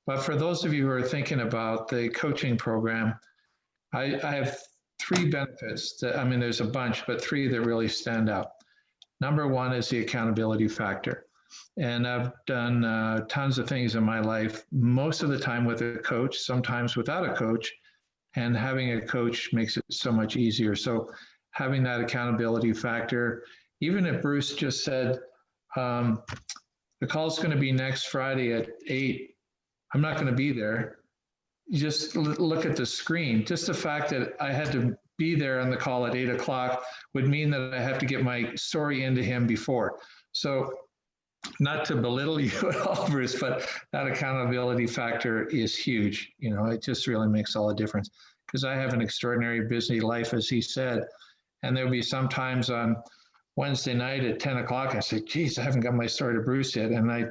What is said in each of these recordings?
But for those of you who are thinking about the coaching program, I have three benefits. I mean, there's a bunch, but three that really stand out. Number one is the accountability factor. And I've done tons of things in my life, most of the time with a coach, sometimes without a coach. And having a coach makes it so much easier. So having that accountability factor, even if Bruce just said, the call's going to be next Friday at 8, I'm not going to be there. You just look at the screen. Just the fact that I had to be there on the call at 8 o'clock would mean that I have to get my story into him before. So not to belittle you at all, Bruce, but that accountability factor is huge. You know, it just really makes all the difference, because I have an extraordinary busy life, as he said. And there'll be some times on Wednesday night at 10 o'clock, I say, geez, I haven't got my story to Bruce yet. And I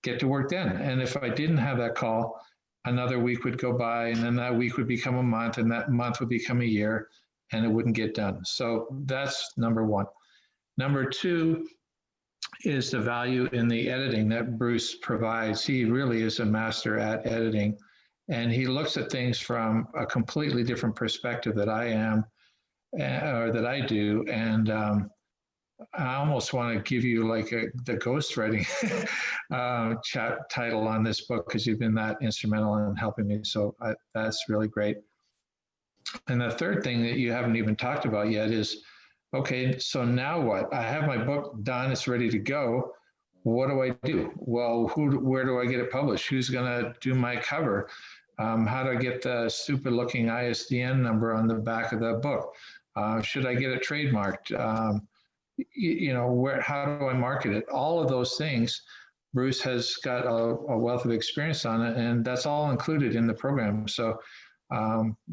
get to work then. And if I didn't have that call, another week would go by, and then that week would become a month, and that month would become a year, and it wouldn't get done. So that's number one. Number two is the value in the editing that Bruce provides. He really is a master at editing, and he looks at things from a completely different perspective that I am, or that I do. And I almost want to give you like the ghostwriting title on this book, because you've been that instrumental in helping me. So that's really great. And the third thing that you haven't even talked about yet is, okay, so now what? I have my book done, it's ready to go. What do I do? Well, where do I get it published? Who's going to do my cover? How do I get the stupid looking ISDN number on the back of the book? Should I get it trademarked? How do I market it? All of those things, Bruce has got a wealth of experience on it, and that's all included in the program. So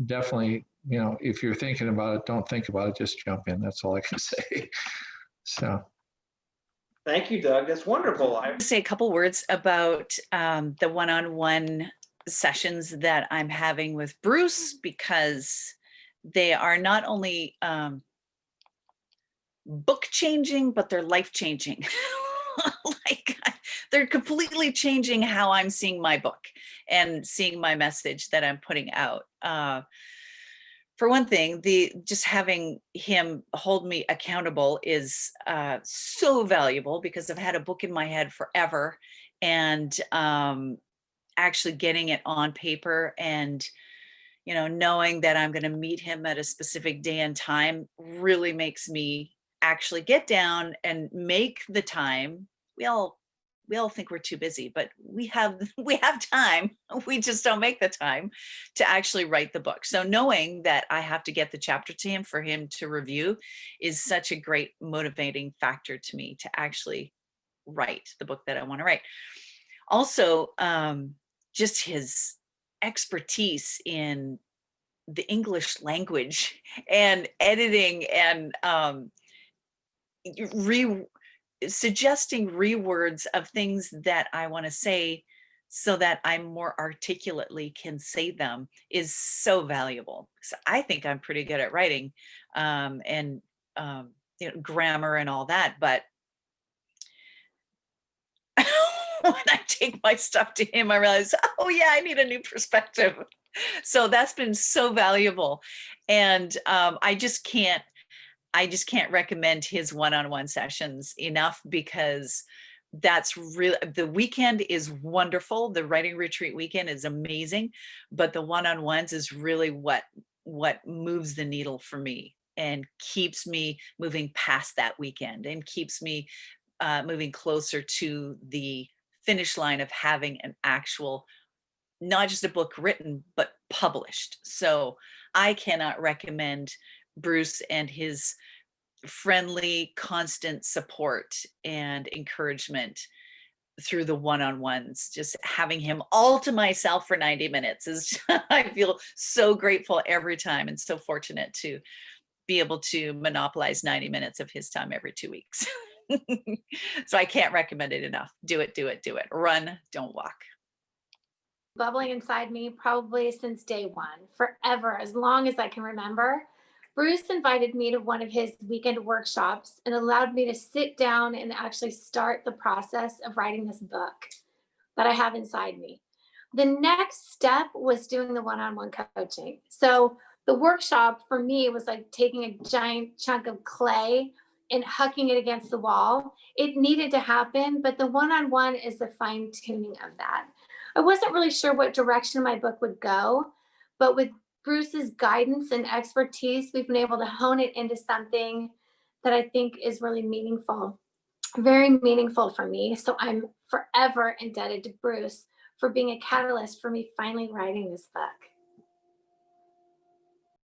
definitely, if you're thinking about it, don't think about it, just jump in. That's all I can say. So. Thank you, Doug. That's wonderful. I want to say a couple words about the one-on-one sessions that I'm having with Bruce, because they are not only book changing, but they're life changing. Like they're completely changing how I'm seeing my book and seeing my message that I'm putting out. For one thing, just having him hold me accountable is so valuable, because I've had a book in my head forever, and actually getting it on paper and knowing that I'm going to meet him at a specific day and time really makes me actually get down and make the time. We all think we're too busy, but we have time. We just don't make the time to actually write the book. So knowing that I have to get the chapter to him for him to review is such a great motivating factor to me to actually write the book that I want to write. Also, just his expertise in the English language and editing and suggesting rewords of things that I want to say so that I more articulately can say them is so valuable. So I think I'm pretty good at writing and grammar and all that, but when I take my stuff to him, I realize, oh yeah, I need a new perspective. So that's been so valuable. And I just can't recommend his one-on-one sessions enough, because that's really, the weekend is wonderful. The writing retreat weekend is amazing, but the one-on-ones is really what moves the needle for me and keeps me moving past that weekend and keeps me moving closer to the finish line of having an actual, not just a book written, but published. So I cannot recommend Bruce and his friendly, constant support and encouragement through the one-on-ones. Just having him all to myself for 90 minutes is, I feel so grateful every time and so fortunate to be able to monopolize 90 minutes of his time every 2 weeks. So I can't recommend it enough. Do it, do it, do it. Run, don't walk. Bubbling inside me probably since day one, forever, as long as I can remember. Bruce invited me to one of his weekend workshops and allowed me to sit down and actually start the process of writing this book that I have inside me. The next step was doing the one-on-one coaching. So the workshop for me was like taking a giant chunk of clay and hucking it against the wall. It needed to happen, but the one-on-one is the fine tuning of that. I wasn't really sure what direction my book would go, but with Bruce's guidance and expertise, we've been able to hone it into something that I think is really meaningful, very meaningful for me. So I'm forever indebted to Bruce for being a catalyst for me finally writing this book.